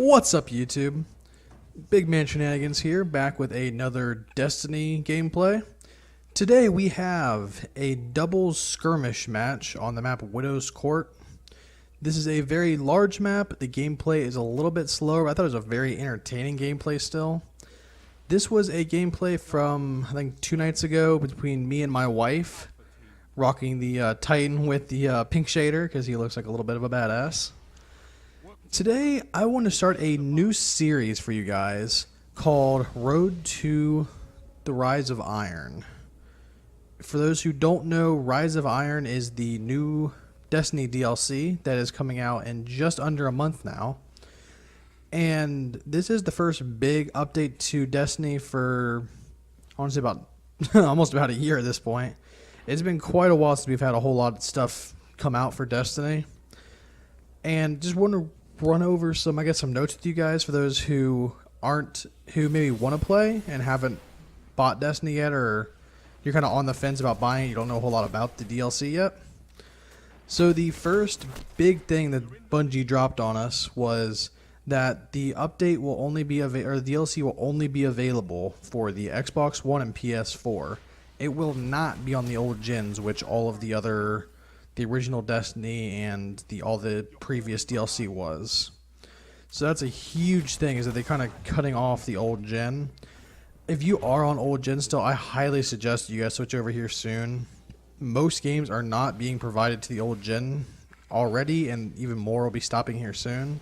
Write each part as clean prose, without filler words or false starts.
What's up, YouTube? Big Man Shenanigans here, back with another Destiny gameplay. Today we have a doubles skirmish match on the map Widow's Court. This is a very large map. The gameplay is a little bit slower, but I thought it was a very entertaining gameplay still. This was a gameplay from, I think, 2 nights ago between me and my wife, rocking the Titan with the pink shader because he looks like a little bit of a badass. Today, I want to start a new series for you guys called Road to the Rise of Iron. For those who don't know, Rise of Iron is the new Destiny DLC that is coming out in just under a month now. And this is the first big update to Destiny for, honestly, about almost about a year at this point. It's been quite a while since we've had a whole lot of stuff come out for Destiny. And just want to run over some notes with you guys for those who maybe want to play and haven't bought Destiny yet, or you're kind of on the fence about buying it, you don't know a whole lot about the DLC yet. So the first big thing that Bungie dropped on us was that the update will only be the DLC will only be available for the Xbox One and PS4. It will not be on the old gens, which all of the original Destiny and all the previous DLC was. So that's a huge thing, is that they're kind of cutting off the old gen. If you are on old gen still, I highly suggest you guys switch over here soon. Most games are not being provided to the old gen already, and even more will be stopping here soon.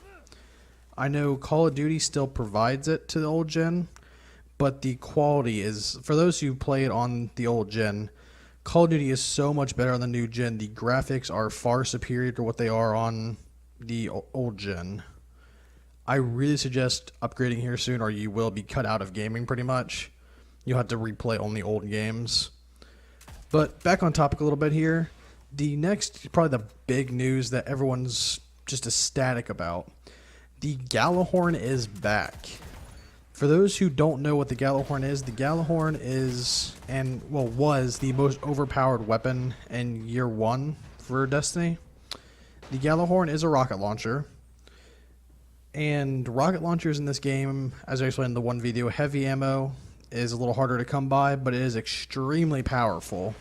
I know Call of Duty still provides it to the old gen, but the quality is, for those who play it on the old gen, Call of Duty is so much better on the new gen. The graphics are far superior to what they are on the old gen. I really suggest upgrading here soon, or you will be cut out of gaming pretty much. You'll have to replay only old games. But back on topic a little bit here. The next, probably the big news that everyone's just ecstatic about. The Gjallarhorn is back. For those who don't know what the Gjallarhorn is, the Gjallarhorn was the most overpowered weapon in year 1 for Destiny. The Gjallarhorn is a rocket launcher. And rocket launchers in this game, as I explained in the one video, heavy ammo is a little harder to come by, but it is extremely powerful.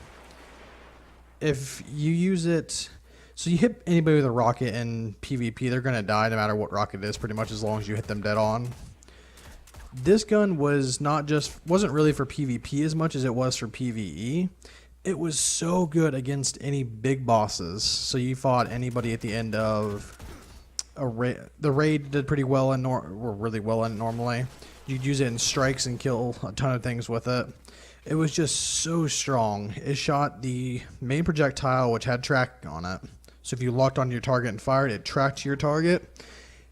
If you use it, so you hit anybody with a rocket in PvP, they're going to die no matter what rocket it is, pretty much as long as you hit them dead on. This gun wasn't really for PvP as much as it was for PvE. It was so good against any big bosses. So you fought anybody at the end of a raid. The raid did pretty well really well in normally. You'd use it in strikes and kill a ton of things with it. It was just so strong. It shot the main projectile, which had tracking on it. So if you locked onto your target and fired, it tracked your target,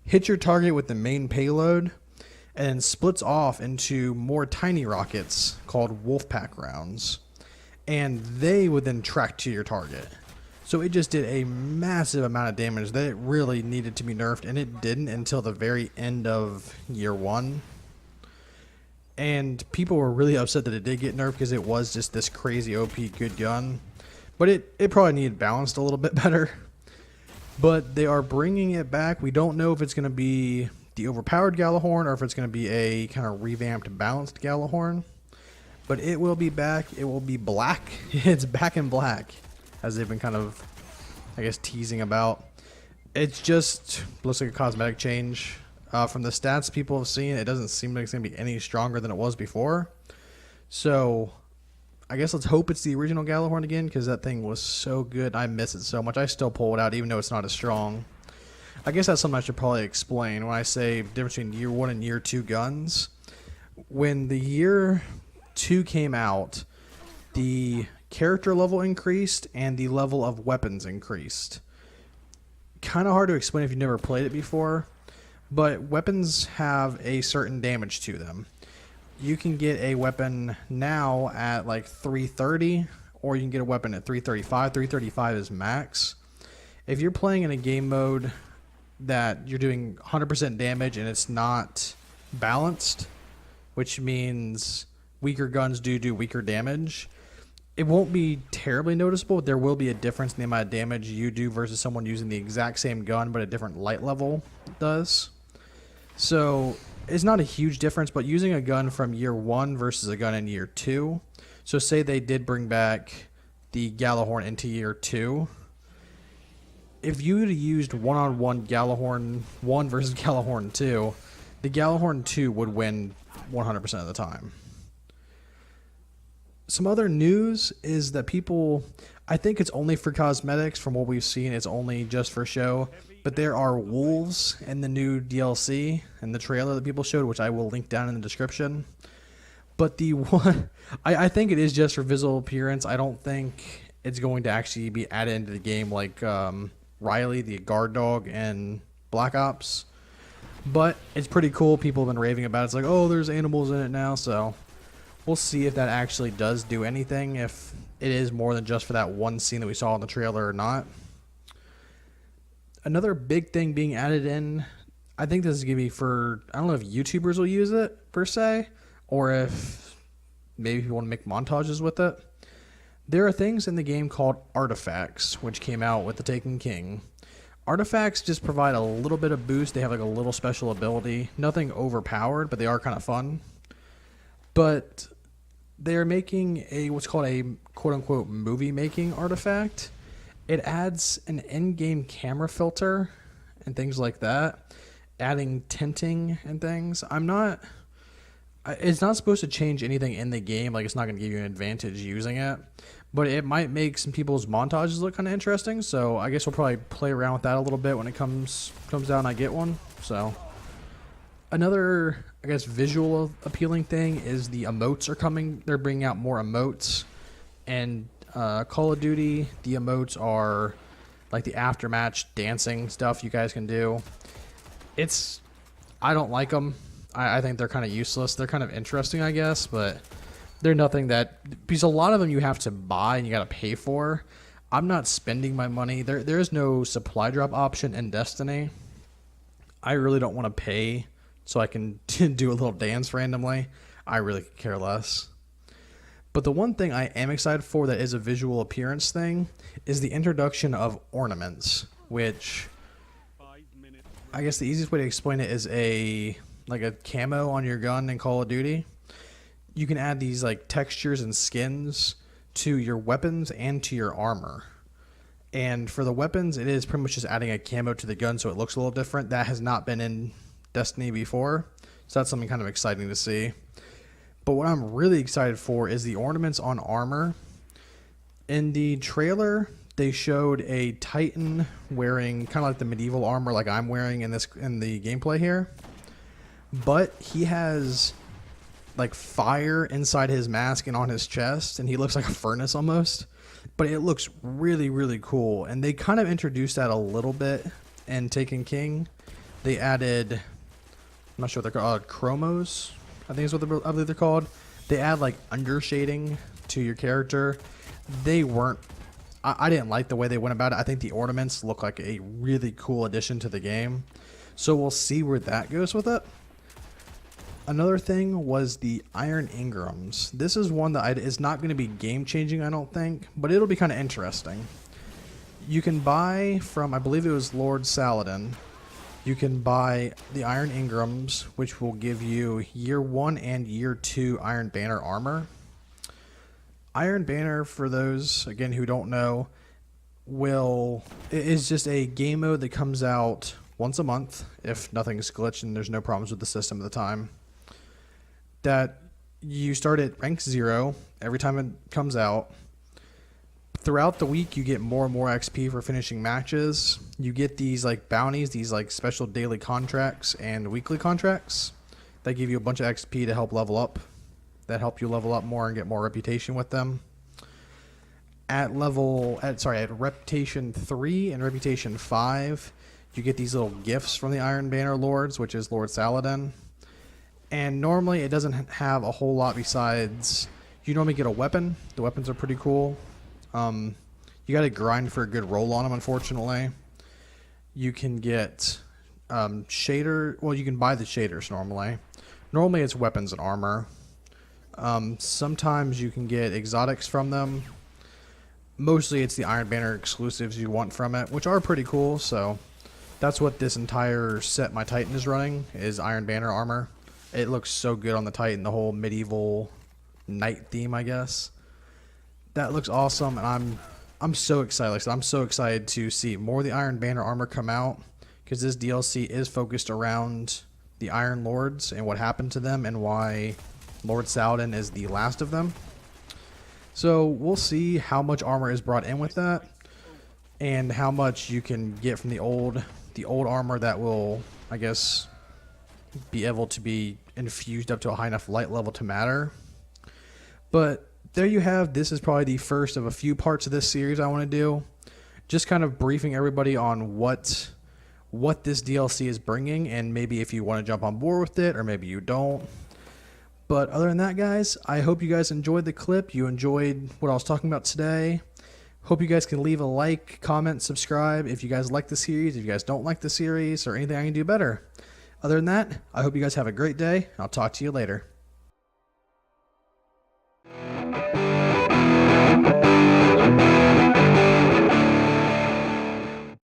hit your target with the main payload, and splits off into more tiny rockets called Wolfpack rounds. And they would then track to your target. So it just did a massive amount of damage that it really needed to be nerfed, and it didn't until the very end of year 1. And people were really upset that it did get nerfed because it was just this crazy OP good gun. But it probably needed balanced a little bit better. But they are bringing it back. We don't know if it's going to be the overpowered Gjallarhorn or if it's going to be a kind of revamped, balanced Gjallarhorn. But it will be back. It will be black. It's back in black, as they've been kind of, I guess, teasing about. It's just looks like a cosmetic change. From the stats people have seen, it doesn't seem like it's going to be any stronger than it was before. So I guess let's hope it's the original Gjallarhorn again, because that thing was so good. I miss it so much. I still pull it out even though it's not as strong. I guess that's something I should probably explain when I say the difference between year 1 and year 2 guns. When the year 2 came out, the character level increased and the level of weapons increased. Kind of hard to explain if you've never played it before, but weapons have a certain damage to them. You can get a weapon now at like 330, or you can get a weapon at 335. 335 is max. If you're playing in a game mode that you're doing 100% damage and it's not balanced, which means weaker guns do weaker damage, it won't be terribly noticeable. There will be a difference in the amount of damage you do versus someone using the exact same gun but a different light level does. So it's not a huge difference, but using a gun from year 1 versus a gun in year 2. So say they did bring back the Gjallarhorn into year 2. If you had used one-on-one Gjallarhorn 1 versus Gjallarhorn 2, the Gjallarhorn 2 would win 100% of the time. Some other news is that people, I think it's only for cosmetics from what we've seen, it's only just for show, but there are wolves in the new DLC and the trailer that people showed, which I will link down in the description. But the one, I think it is just for visual appearance. I don't think it's going to actually be added into the game like Riley, the guard dog, in Black Ops. But it's pretty cool. People have been raving about it. It's like, oh, there's animals in it now, so we'll see if that actually does do anything, if it is more than just for that one scene that we saw in the trailer or not. Another big thing being added in, I think this is going to be for, I don't know if YouTubers will use it per se, or if maybe people want to make montages with it. There are things in the game called artifacts, which came out with the Taken King. Artifacts just provide a little bit of boost. They have like a little special ability. Nothing overpowered, but they are kind of fun. But they're making a what's called a quote-unquote movie-making artifact. It adds an in-game camera filter and things like that, adding tinting and things. It's not supposed to change anything in the game, like it's not going to give you an advantage using it, but it might make some people's montages look kind of interesting, so I guess we'll probably play around with that a little bit when it comes out and I get one. So another, I guess, visual appealing thing is the emotes are coming. They're bringing out more emotes, and Call of Duty, the emotes are like the aftermatch dancing stuff you guys can do. I don't like them. I think they're kind of useless. They're kind of interesting, I guess, but they're nothing that, because a lot of them you have to buy and you got to pay for. I'm not spending my money. There is no supply drop option in Destiny. I really don't want to pay so I can do a little dance randomly. I really could care less. But the one thing I am excited for that is a visual appearance thing is the introduction of ornaments, which I guess the easiest way to explain it is like a camo on your gun in Call of Duty. You can add these like textures and skins to your weapons and to your armor. And for the weapons, it is pretty much just adding a camo to the gun so it looks a little different. That has not been in Destiny before, so that's something kind of exciting to see. But what I'm really excited for is the ornaments on armor. In the trailer, they showed a Titan wearing kind of like the medieval armor like I'm wearing in the gameplay here. But he has like fire inside his mask and on his chest, and he looks like a furnace almost. But it looks really, really cool. And they kind of introduced that a little bit in Taken King. They added, I'm not sure what they're called, chromos, I think is what I believe they're called. They add like undershading to your character. They weren't, I didn't like the way they went about it. I think the ornaments look like a really cool addition to the game. So we'll see where that goes with it. Another thing was the Iron Ingrams. This is one that is not going to be game changing, I don't think, but it'll be kind of interesting. You can buy from, I believe it was Lord Saladin, you can buy the Iron Ingrams, which will give you year 1 and year 2 Iron Banner armor. Iron Banner, for those, again, who don't know, is just a game mode that comes out once a month, if nothing's glitched and there's no problems with the system at the time. That you start at rank 0 every time it comes out. Throughout the week, you get more and more XP for finishing matches. You get these like bounties, these like special daily contracts and weekly contracts that give you a bunch of XP to help level up. That help you level up more and get more reputation with them. At Reputation 3 and Reputation 5, you get these little gifts from the Iron Banner Lords, which is Lord Saladin. And normally it doesn't have a whole lot besides, you normally get a weapon. The weapons are pretty cool. You got to grind for a good roll on them, unfortunately. You can get you can buy the shaders normally. Normally it's weapons and armor. Sometimes you can get exotics from them. Mostly it's the Iron Banner exclusives you want from it, which are pretty cool, so That's what this entire set my Titan is running, is Iron Banner armor. It looks so good on the Titan, the whole medieval knight theme, I guess. That looks awesome, and I'm so excited. Like I said, I'm so excited to see more of the Iron Banner armor come out, because this DLC is focused around the Iron Lords and what happened to them and why Lord Saladin is the last of them. So we'll see how much armor is brought in with that, and how much you can get from the old armor that will, I guess, be able to be infused up to a high enough light level to matter. But there you have, this is probably the first of a few parts of this series I want to do. Just kind of briefing everybody on what this DLC is bringing, and maybe if you want to jump on board with it, or maybe you don't. But other than that, guys, I hope you guys enjoyed the clip. You enjoyed what I was talking about today. Hope you guys can leave a like, comment, subscribe if you guys like the series, if you guys don't like the series, or anything I can do better. Other than that, I hope you guys have a great day. I'll talk to you later.